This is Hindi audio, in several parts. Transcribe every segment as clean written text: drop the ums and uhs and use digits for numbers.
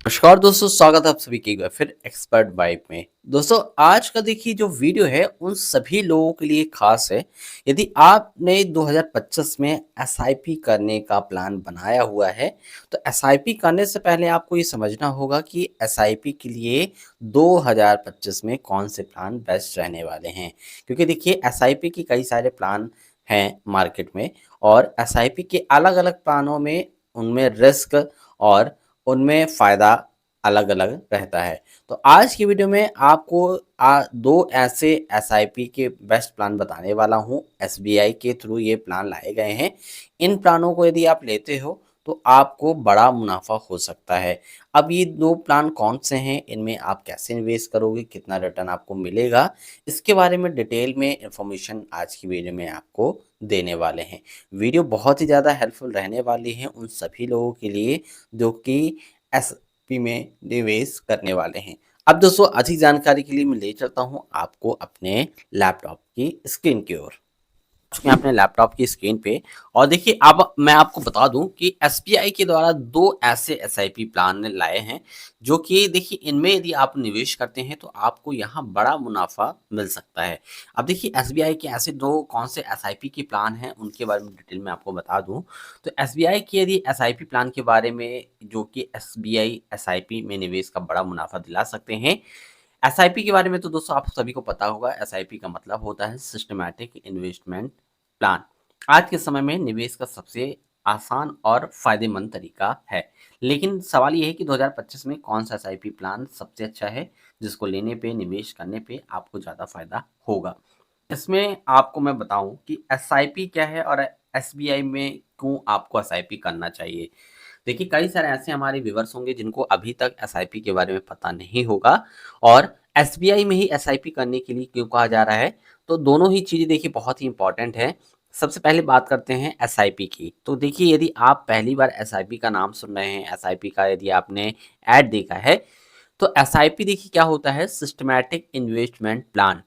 नमस्कार दोस्तों, स्वागत है आप सभी के एक बार फिर एक्सपर्ट वाइब में। दोस्तों, आज का देखिए जो वीडियो है उन सभी लोगों के लिए खास है। यदि आपने 2025 में एसआईपी करने का प्लान बनाया हुआ है, तो एसआईपी करने से पहले आपको ये समझना होगा कि एसआईपी के लिए 2025 में कौन से प्लान बेस्ट रहने वाले हैं। क्योंकि देखिए एसआईपी के कई सारे प्लान हैं मार्केट में, और एसआईपी के अलग-अलग प्लानों में उनमें रिस्क और उनमें फ़ायदा अलग-अलग रहता है। तो आज की वीडियो में आपको 2 ऐसे एसआईपी के बेस्ट प्लान बताने वाला हूँ। एसबीआई के थ्रू ये प्लान लाए गए हैं। इन प्लानों को यदि आप लेते हो तो आपको बड़ा मुनाफ़ा हो सकता है। अब ये 2 प्लान कौन से हैं, इनमें आप कैसे निवेश करोगे, कितना रिटर्न आपको मिलेगा, इसके बारे में डिटेल में इन्फॉर्मेशन आज की वीडियो में आपको देने वाले हैं। वीडियो बहुत ही ज़्यादा हेल्पफुल रहने वाली है उन सभी लोगों के लिए जो कि एसपी में निवेश करने वाले हैं। अब दोस्तों, अधिक जानकारी के लिए मैं ले चलता हूं आपको अपने लैपटॉप की स्क्रीन की ओर। चुके हैं अपने लैपटॉप की स्क्रीन पे। और देखिए, अब मैं आपको बता दूं कि एसबीआई के द्वारा 2 ऐसे एसआईपी प्लान लाए हैं जो कि देखिए इनमें यदि आप निवेश करते हैं तो आपको यहाँ बड़ा मुनाफा मिल सकता है। अब देखिए एसबीआई के ऐसे 2 कौन से एसआईपी के प्लान हैं उनके बारे में डिटेल में आपको बता दूं। तो एसबीआई की यदि एसआईपी प्लान के बारे में, जो कि एसबीआई एसआईपी में निवेश का बड़ा मुनाफा दिला सकते हैं। एसआईपी के बारे में तो दोस्तों आप सभी को पता होगा, एसआईपी का मतलब होता है सिस्टमैटिक इन्वेस्टमेंट प्लान। आज के समय में निवेश का सबसे आसान और फायदेमंद तरीका है। लेकिन सवाल ये है कि 2025 में कौन सा एसआईपी प्लान सबसे अच्छा है जिसको लेने पे, निवेश करने पे आपको ज़्यादा फायदा होगा। इसमें आपको मैं बताऊं कि एसआईपी क्या है और एसबीआई में क्यों आपको एसआईपी करना चाहिए। देखिए, कई सारे ऐसे हमारे व्यूअर्स होंगे जिनको अभी तक एसआईपी के बारे में पता नहीं होगा, और एसबीआई में ही एसआईपी करने के लिए क्यों कहा जा रहा है। तो दोनों ही चीज़ें देखिए बहुत ही इंपॉर्टेंट है। सबसे पहले बात करते हैं एसआईपी की। तो देखिए, यदि आप पहली बार एसआईपी का नाम सुन रहे हैं, एसआईपी का यदि आपने ऐड देखा है, तो एसआईपी देखिए क्या होता है, सिस्टमैटिक इन्वेस्टमेंट प्लान।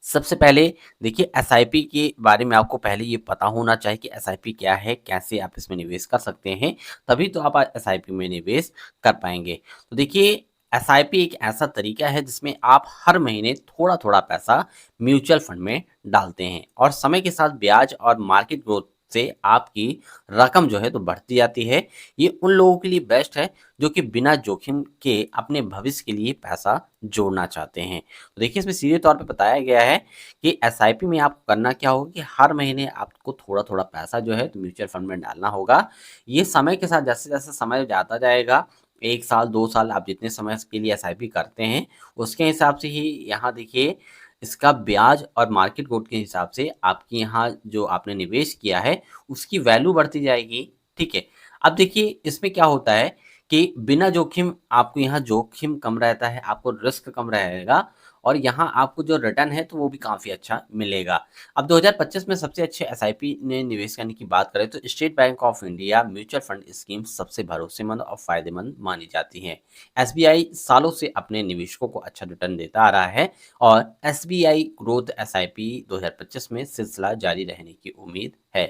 सबसे पहले देखिए एसआईपी के बारे में आपको पहले ये पता होना चाहिए कि एसआईपी क्या है, कैसे आप इसमें निवेश कर सकते हैं, तभी तो आप एसआईपी में निवेश कर पाएंगे। तो देखिए, एसआईपी एक ऐसा तरीका है जिसमें आप हर महीने थोड़ा-थोड़ा पैसा म्यूचुअल फंड में डालते हैं, और समय के साथ ब्याज और मार्केट ग्रोथ से आपकी रकम जो है तो बढ़ती जाती है। ये उन लोगों के लिए बेस्ट है जो कि बिना जोखिम के अपने भविष्य के लिए पैसा जोड़ना चाहते हैं। तो देखिए, इसमें सीधे तौर पे बताया गया है कि एसआईपी में आपको करना क्या होगा कि हर महीने आपको थोड़ा-थोड़ा पैसा जो है तो म्यूचुअल फंड में डालना होगा। ये समय के साथ जैसे-जैसे समय जाता जाएगा, 1 साल, 2 साल आप जितने समय के लिए एसआईपी करते हैं, उसके हिसाब से ही यहाँ देखिए इसका ब्याज और मार्केट ग्रोथ के हिसाब से आपके यहाँ जो आपने निवेश किया है, उसकी वैल्यू बढ़ती जाएगी, ठीक है। अब देखिए इसमें क्या होता है कि बिना जोखिम, आपको यहाँ जोखिम कम रहता है, आपको रिस्क कम रहेगा, और यहाँ आपको जो रिटर्न है तो वो भी काफ़ी अच्छा मिलेगा। अब 2025 में सबसे अच्छे एसआईपी में निवेश करने की बात करें तो state bank of India mutual fund scheme सबसे भरोसेमंद और फायदेमंद मानी जाती हैं। एसबीआई सालों से अपने निवेशकों को अच्छा रिटर्न देता आ रहा है, और एसबीआई ग्रोथ एसआईपी 2025 में सिलसिला जारी रहने की उम्मीद है।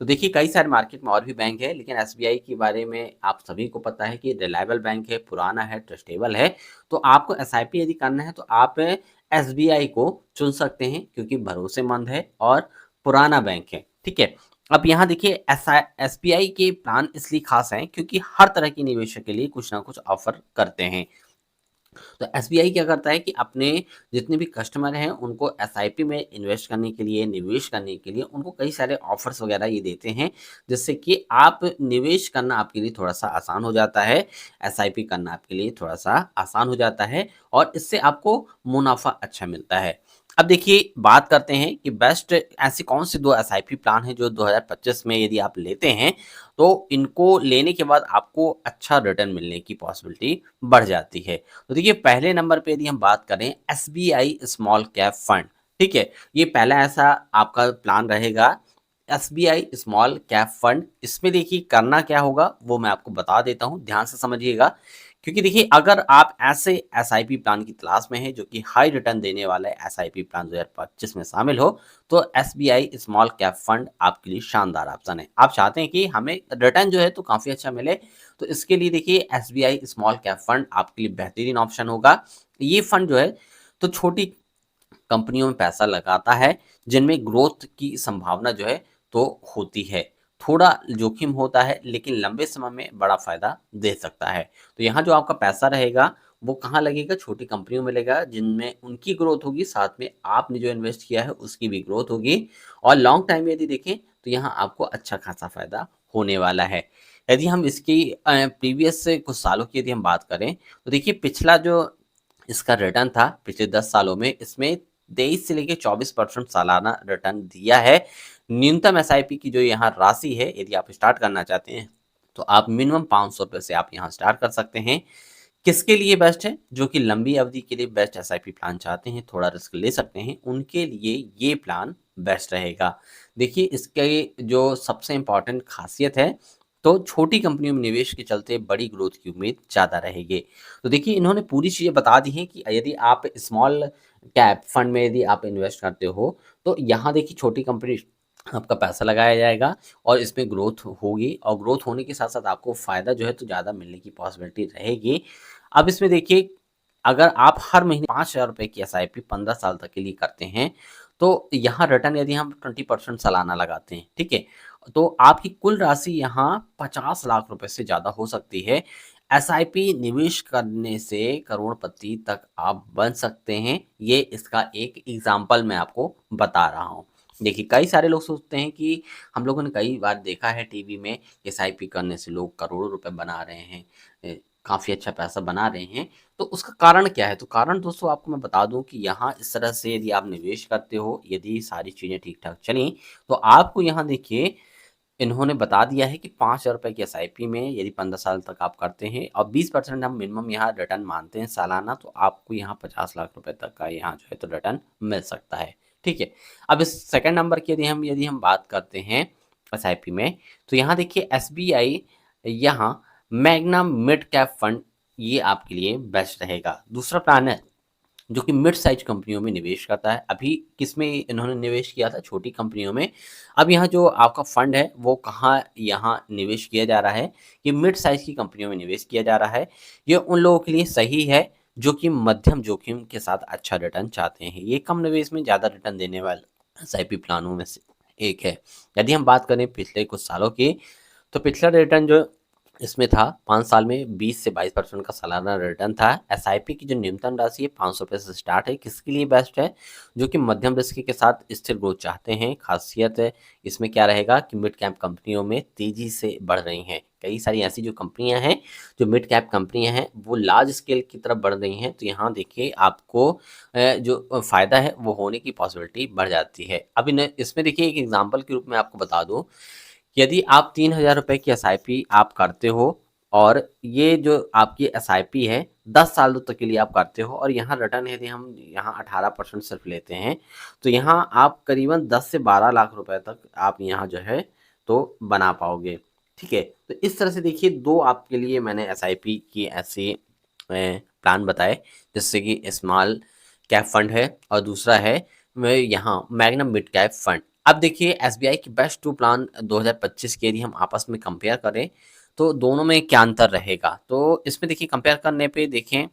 तो देखिए, कई सारे मार्केट में और भी बैंक है, लेकिन एसबीआई के बारे में आप सभी को पता है कि रिलायबल बैंक है, पुराना है, ट्रस्टेबल है। तो आपको एसआईपी यदि करना है तो आप एसबीआई को चुन सकते हैं क्योंकि भरोसेमंद है और पुराना बैंक है, ठीक है। अब यहाँ देखिए, एसबीआई के प्लान इसलिए खास हैं क्योंकि हर तरह के निवेशक के लिए कुछ ना कुछ ऑफर करते हैं। तो एसबीआई क्या करता है कि अपने जितने भी कस्टमर हैं उनको एसआईपी में इन्वेस्ट करने के लिए, निवेश करने के लिए उनको कई सारे ऑफर्स वगैरह ये देते हैं, जिससे कि आप निवेश करना आपके लिए थोड़ा-सा आसान हो जाता है, एसआईपी करना आपके लिए थोड़ा-सा आसान हो जाता है, और इससे आपको मुनाफ़ा अच्छा मिलता है। अब देखिए, बात करते हैं कि बेस्ट ऐसी कौन सी 2 एसआईपी प्लान हैं जो 2025 में यदि आप लेते हैं, तो इनको लेने के बाद आपको अच्छा रिटर्न मिलने की पॉसिबिलिटी बढ़ जाती है। तो देखिए, पहले नंबर पे यदि हम बात करें, एसबीआई स्मॉल कैप फंड, ठीक है। ये पहला ऐसा आपका प्लान रहेगा, एसबीआई स्मॉल कैप फंड। इसमें देखिए करना क्या होगा वो मैं आपको बता देता हूँ, ध्यान से समझिएगा क्योंकि देखिए अगर आप ऐसे एसआईपी प्लान की तलाश में हैं जो कि हाई रिटर्न देने वाला एसआईपी प्लान 2025 में शामिल हो, तो एसबीआई स्मॉल कैप फंड आपके लिए शानदार ऑप्शन है। आप चाहते हैं कि हमें रिटर्न जो है तो काफ़ी अच्छा मिले, तो इसके लिए देखिए एसबीआई स्मॉल कैप फंड आपके लिए बेहतरीन ऑप्शन होगा। ये फंड जो है तो छोटी कंपनियों में पैसा लगाता है जिनमें ग्रोथ की संभावना जो है तो होती है। थोड़ा जोखिम होता है लेकिन लंबे समय में बड़ा फायदा दे सकता है। तो यहाँ जो आपका पैसा रहेगा वो कहाँ लगेगा? छोटी कंपनियों में लगेगा जिनमें उनकी ग्रोथ होगी, साथ में आपने जो इन्वेस्ट किया है उसकी भी ग्रोथ होगी और लॉन्ग टाइम में यदि देखें तो यहाँ आपको अच्छा खासा फायदा होने वाला है। यदि हम इसकी प्रीवियस से कुछ सालों की यदि हम बात करें तो देखिए पिछला जो इसका रिटर्न था पिछले 10 सालों में, इसमें 23 से लेके 24% सालाना रिटर्न दिया है। न्यूनतम एसआईपी की जो यहाँ राशि है, यदि आप स्टार्ट करना चाहते हैं तो आप मिनिमम 500 रुपए से आप यहाँ स्टार्ट कर सकते हैं। किसके लिए बेस्ट है? जो कि लंबी अवधि के लिए बेस्ट एसआईपी प्लान चाहते हैं, थोड़ा रिस्क ले सकते हैं, उनके लिए ये प्लान बेस्ट रहेगा। देखिए इसके जो सबसे इम्पोर्टेंट खासियत है, तो छोटी कंपनियों में निवेश के चलते बड़ी ग्रोथ की उम्मीद ज़्यादा रहेगी। तो देखिए इन्होंने पूरी चीज़ें बता दी हैं कि यदि आप स्मॉल कैप फंड में यदि आप इन्वेस्ट करते हो, तो यहाँ देखिए छोटी कंपनी आपका पैसा लगाया जाएगा और इसमें ग्रोथ होगी और ग्रोथ होने के साथ-साथ आपको फ़ायदा जो है तो ज़्यादा मिलने की पॉसिबिलिटी रहेगी। अब इसमें देखिए अगर आप हर महीने ₹5000 की एसआईपी 15 साल तक के लिए करते हैं, तो यहाँ रिटर्न यदि हम 20% सालाना लगाते हैं, ठीक है? तो आपकी कुल राशि यहाँ 50 लाख रुपए से ज़्यादा हो सकती है। एसआईपी निवेश करने से करोड़पति तक आप बन सकते हैं। ये इसका एक एग्ज़ाम्पल मैं आपको बता रहा हूँ। देखिए कई सारे लोग सोचते हैं कि हम लोगों ने कई बार देखा है टीवी में एसआईपी करने से लोग करोड़ों रुपए बना रहे हैं, काफ़ी अच्छा पैसा बना रहे हैं। तो उसका कारण क्या है? तो कारण दोस्तों आपको मैं बता दूँ कि यहाँ इस तरह से यदि आप निवेश करते हो, यदि सारी चीज़ें ठीक-ठाक चलीं, तो आपको यहाँ देखिए इन्होंने बता दिया है कि ₹5000 की एसआईपी में यदि 15 साल तक आप करते हैं और 20% हम मिनिमम यहाँ रिटर्न मानते हैं सालाना, तो आपको यहाँ 50 लाख रुपए तक का यहाँ जो है तो रिटर्न मिल सकता है। ठीक है? अब इस सेकंड नंबर की यदि हम बात करते हैं एसआईपी में, तो यहाँ देखिए एसबीआई यहाँ मैग्नम मिड कैप फंड ये आपके लिए बेस्ट रहेगा। दूसरा प्लान है जो कि मिड साइज कंपनियों में निवेश करता है। अभी किसमें इन्होंने निवेश किया था? छोटी कंपनियों में। अब यहाँ जो आपका फंड है वो कहाँ यहाँ निवेश किया जा रहा है? ये मिड साइज की कंपनियों में निवेश किया जा रहा है। ये उन लोगों के लिए सही है जो कि मध्यम जोखिम के साथ अच्छा रिटर्न चाहते हैं। ये कम निवेश में ज़्यादा रिटर्न देने वाले एसआईपी प्लानों में से एक है। यदि हम बात करें पिछले कुछ सालों की, तो पिछला रिटर्न जो इसमें था 5 साल में 20 से 22% का सालाना रिटर्न था। एसआईपी की जो न्यूनतम राशि है ₹500 से स्टार्ट है। किसके लिए बेस्ट है? जो कि मध्यम रिस्क के साथ स्थिर ग्रोथ चाहते हैं। खासियत है इसमें क्या रहेगा कि मिड कैप कंपनियों में तेज़ी से बढ़ रही हैं। कई सारी ऐसी जो कंपनियाँ हैं, जो मिड कैप कंपनियाँ हैं, वो लार्ज स्केल की तरफ बढ़ रही हैं। तो यहाँ देखिए आपको जो फ़ायदा है वो होने की पॉसिबिलिटी बढ़ जाती है। अब इसमें देखिए एक एग्ज़ाम्पल के रूप में आपको बता दूँ, यदि आप ₹3000 की एसआईपी आप करते हो और ये जो आपकी एसआईपी है 10 सालों तक के लिए आप करते हो और यहाँ रिटर्न यदि हम यहाँ 18% सिर्फ लेते हैं, तो यहाँ आप करीबन 10 से 12 लाख रुपए तक आप यहाँ जो है तो बना पाओगे। ठीक है? तो इस तरह से देखिए 2 आपके लिए मैंने एसआईपी की ऐसे प्लान बताए, जिससे कि स्मॉल कैप फंड है और दूसरा है मैं यहाँ मैग्नम मिड कैप फंड। अब देखिए एसबीआई की बेस्ट 2 प्लान 2025 के यदि हम आपस में कंपेयर करें, तो दोनों में क्या अंतर रहेगा? तो इसमें देखिए कंपेयर करने पे देखें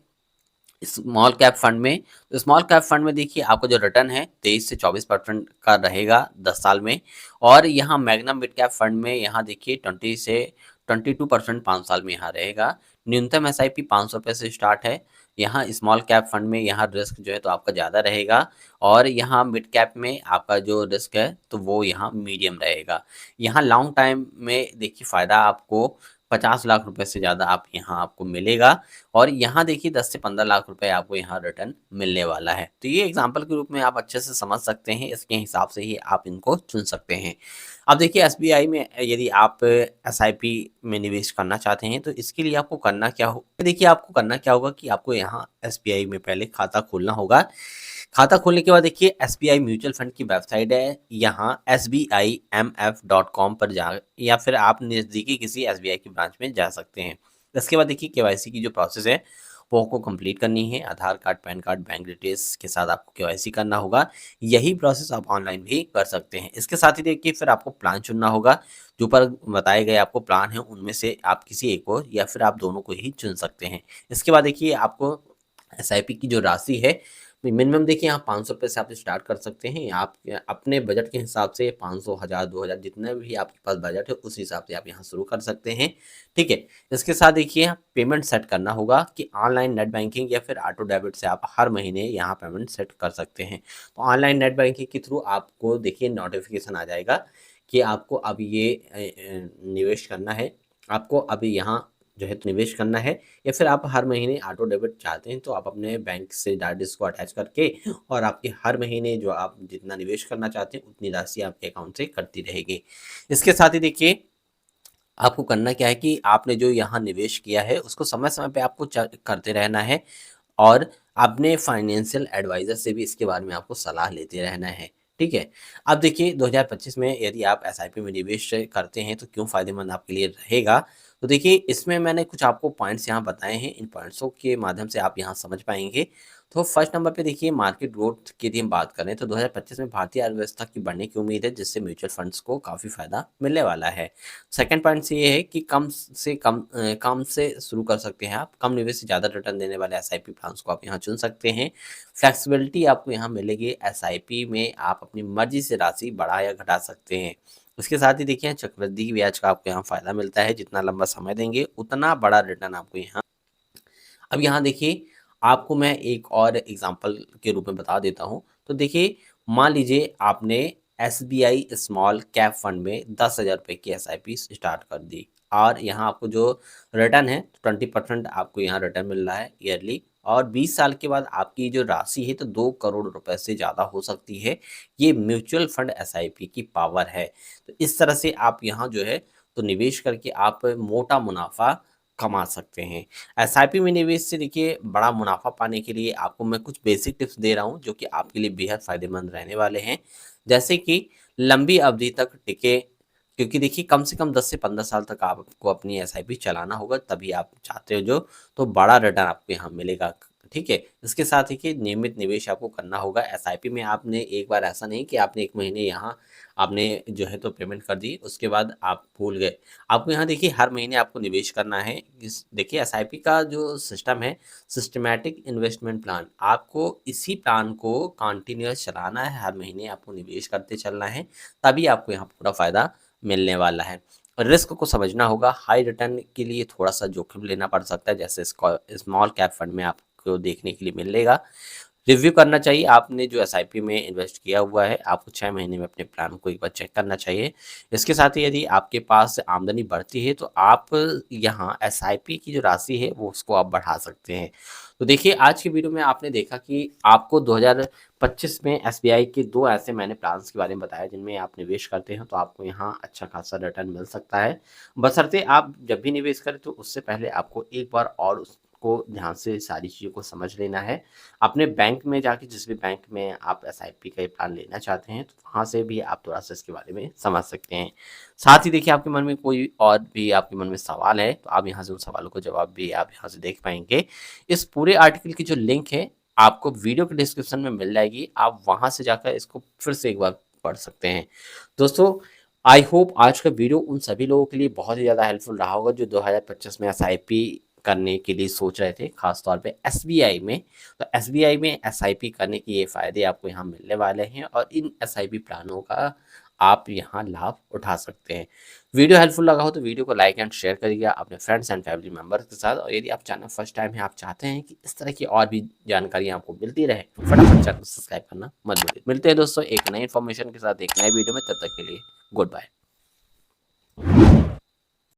स्मॉल कैप फंड में, तो स्मॉल कैप फंड में देखिए आपका जो रिटर्न है 23 से 24% का रहेगा 10 साल में और यहाँ मैग्नम मिड कैप फंड में यहाँ देखिए 20 से 22% 5 साल में यहाँ रहेगा। न्यूनतम एसआईपी ₹500 से स्टार्ट है। यहाँ स्मॉल कैप फंड में यहाँ रिस्क जो है तो आपका ज़्यादा रहेगा और यहाँ मिड कैप में आपका जो रिस्क है तो वो यहाँ मीडियम रहेगा। यहाँ लॉन्ग टाइम में देखिए फ़ायदा आपको 50 लाख रुपए से ज़्यादा आप यहाँ आपको मिलेगा और यहाँ देखिए 10 से 15 लाख रुपए आपको यहाँ रिटर्न मिलने वाला है। तो ये एग्जांपल के रूप में आप अच्छे से समझ सकते हैं, इसके हिसाब से ही आप इनको चुन सकते हैं। अब देखिए एसबीआई में यदि आप एसआईपी में निवेश करना चाहते हैं तो इसके लिए आपको करना क्या हो देखिए आपको करना क्या होगा कि आपको यहाँ एसबीआई में पहले खाता खोलना होगा। खाता खोलने के बाद देखिए एसबीआई म्यूचुअल फंड की वेबसाइट है, यहाँ sbimf.com पर जा या फिर आप नज़दीकी किसी एसबीआई की ब्रांच में जा सकते हैं। इसके बाद देखिए केवाईसी की जो प्रोसेस है वो आपको कंप्लीट करनी है। Aadhaar card, PAN card, bank details के साथ आपको केवाईसी करना होगा। यही प्रोसेस आप ऑनलाइन भी कर सकते हैं। इसके साथ ही देखिए फिर आपको प्लान चुनना होगा। जो ऊपर बताए गए आपको प्लान है उनमें से आप किसी एक को या फिर आप दोनों को ही चुन सकते हैं। इसके बाद देखिए आपको एसआईपी की जो राशि है मिनिमम देखिए यहाँ 500 रुपये से आप स्टार्ट कर सकते हैं। आप अपने बजट के हिसाब से 500, 1000, 2000 जितना भी आपके पास बजट है उस हिसाब से आप यहाँ शुरू कर सकते हैं। ठीक है। इसके साथ देखिए पेमेंट सेट करना होगा कि ऑनलाइन नेट बैंकिंग या फिर ऑटो डेबिट से आप हर महीने यहाँ पेमेंट सेट कर सकते हैं। तो ऑनलाइन नेट बैंकिंग के थ्रू आपको देखिए नोटिफिकेशन आ जाएगा कि आपको अब ये निवेश करना है, आपको अभी यहाँ जो है तो निवेश करना है, या फिर आप हर महीने ऑटो डेबिट चाहते हैं तो आप अपने बैंक से डायरेक्ट इसको अटैच करके और आपके हर महीने जो आप जितना निवेश करना चाहते हैं उतनी राशि आपके अकाउंट से कटती रहेगी। इसके साथ ही देखिए आपको करना क्या है कि आपने जो यहाँ निवेश किया है उसको समय समय पे आपको करते रहना है और अपने फाइनेंशियल एडवाइज़र से भी इसके बारे में आपको सलाह लेते रहना है। ठीक है। अब देखिए 2025 में यदि आप एसआईपी में निवेश करते हैं तो क्यों फ़ायदेमंद आपके लिए रहेगा। तो देखिए इसमें मैंने कुछ आपको पॉइंट्स यहाँ बताए हैं, इन पॉइंट्सों के माध्यम से आप यहाँ समझ पाएंगे। तो फर्स्ट नंबर पे देखिए मार्केट ग्रोथ की यदि हम बात करें तो 2025 में भारतीय अर्थव्यवस्था की बढ़ने की उम्मीद है, जिससे म्यूचुअल फंड्स को काफ़ी फायदा मिलने वाला है। सेकंड पॉइंट से ये है कि कम से शुरू कर सकते हैं आप, कम निवेश से ज़्यादा रिटर्न देने वाले एसआईपी प्लान्स को आप यहाँ चुन सकते हैं। फ्लेक्सिबिलिटी आपको यहाँ मिलेगी, एसआईपी में आप अपनी मर्जी से राशि बढ़ा या घटा सकते हैं। उसके साथ ही देखिए चक्रवृद्धि ब्याज का आपको यहाँ फायदा मिलता है, जितना लंबा समय देंगे उतना बड़ा रिटर्न आपको यहाँ। अब यहाँ देखिए आपको मैं एक और एग्जांपल के रूप में बता देता हूँ। तो देखिए मान लीजिए आपने एसबीआई स्मॉल कैप फंड में 10,000 रुपये की एसआईपी स्टार्ट कर दी और यहाँ आपको जो रिटर्न है 20% आपको यहाँ रिटर्न मिल रहा है ईयरली, और 20 साल के बाद आपकी जो राशि है तो 2 करोड़ रुपए से ज़्यादा हो सकती है। ये म्यूचुअल फंड एसआईपी की पावर है। तो इस तरह से आप यहाँ जो है तो निवेश करके आप मोटा मुनाफा कमा सकते हैं। एसआईपी में निवेश से देखिए बड़ा मुनाफा पाने के लिए आपको मैं कुछ बेसिक टिप्स दे रहा हूँ जो कि आपके लिए बेहद फ़ायदेमंद रहने वाले हैं। जैसे कि लंबी अवधि तक टिके, क्योंकि देखिए कम से कम 10 से 15 साल तक आपको अपनी एसआईपी चलाना होगा, तभी आप चाहते हो जो तो बड़ा रिटर्न आपको यहाँ मिलेगा। ठीक है। इसके साथ ही कि नियमित निवेश आपको करना होगा। एसआईपी में आपने एक बार ऐसा नहीं कि आपने 1 महीने यहाँ आपने जो है तो पेमेंट कर दी उसके बाद आप भूल गए। आपको यहाँ देखिए हर महीने आपको निवेश करना है। इस देखिए एसआईपी का जो सिस्टम है सिस्टमैटिक इन्वेस्टमेंट प्लान, आपको इसी प्लान को कंटिन्यूअस चलाना है, हर महीने आपको निवेश करते चलना है, तभी आपको यहाँ पूरा फ़ायदा मिलने वाला है। रिस्क को समझना होगा, हाई रिटर्न के लिए थोड़ा सा जोखिम लेना पड़ सकता है, जैसे स्मॉल कैप फंड में आपको देखने के लिए मिलेगा। रिव्यू करना चाहिए, आपने जो एसआईपी में इन्वेस्ट किया हुआ है आपको 6 महीने में अपने प्लान को एक बार चेक करना चाहिए। इसके साथ ही यदि आपके पास आमदनी बढ़ती है तो आप यहाँ एसआईपी की जो राशि है वो उसको आप बढ़ा सकते हैं। तो देखिए आज की वीडियो में आपने देखा कि आपको 2025 में एसबीआई के 2 ऐसे मैंने प्लान्स के बारे में बताया जिनमें आप निवेश करते हैं तो आपको यहाँ अच्छा खासा रिटर्न मिल सकता है। बशर्ते आप जब भी निवेश करें तो उससे पहले आपको एक बार और उसको ध्यान से सारी चीज़ों को समझ लेना है। अपने बैंक में जाके जिस भी बैंक में आप एसआईपी का ये प्लान लेना चाहते हैं तो वहाँ से भी आप थोड़ा सा इसके बारे में समझ सकते हैं। साथ ही देखिए आपके मन में कोई और भी आपके मन में सवाल है तो आप यहाँ से उन सवालों को जवाब भी आप यहाँ से देख पाएंगे। इस पूरे आर्टिकल की जो लिंक है आपको वीडियो के डिस्क्रिप्शन में मिल जाएगी, आप वहाँ से जाकर इसको फिर से एक बार पढ़ सकते हैं। दोस्तों आई होप आज का वीडियो उन सभी लोगों के लिए बहुत ही ज़्यादा हेल्पफुल रहा होगा जो 2025 में एसआईपी करने के लिए सोच रहे थे, खासतौर पे एसबीआई में। तो एसबीआई में एसआईपी करने के ये फ़ायदे आपको यहाँ मिलने वाले हैं और इन एसआईपी प्लानों का आप यहाँ लाभ उठा सकते हैं। वीडियो हेल्पफुल लगा हो तो वीडियो को लाइक एंड शेयर करिएगा अपने फ्रेंड्स एंड फैमिली मेम्बर्स के साथ, और यदि आप चैनल फर्स्ट टाइम है आप चाहते हैं कि इस तरह की और भी जानकारी आपको मिलती रहे तो फटाफट चैनल सब्सक्राइब करना मत भूलिए। मिलते हैं दोस्तों एक नई इन्फॉर्मेशन के साथ एक नए वीडियो में, तब तक के लिए गुड बाय।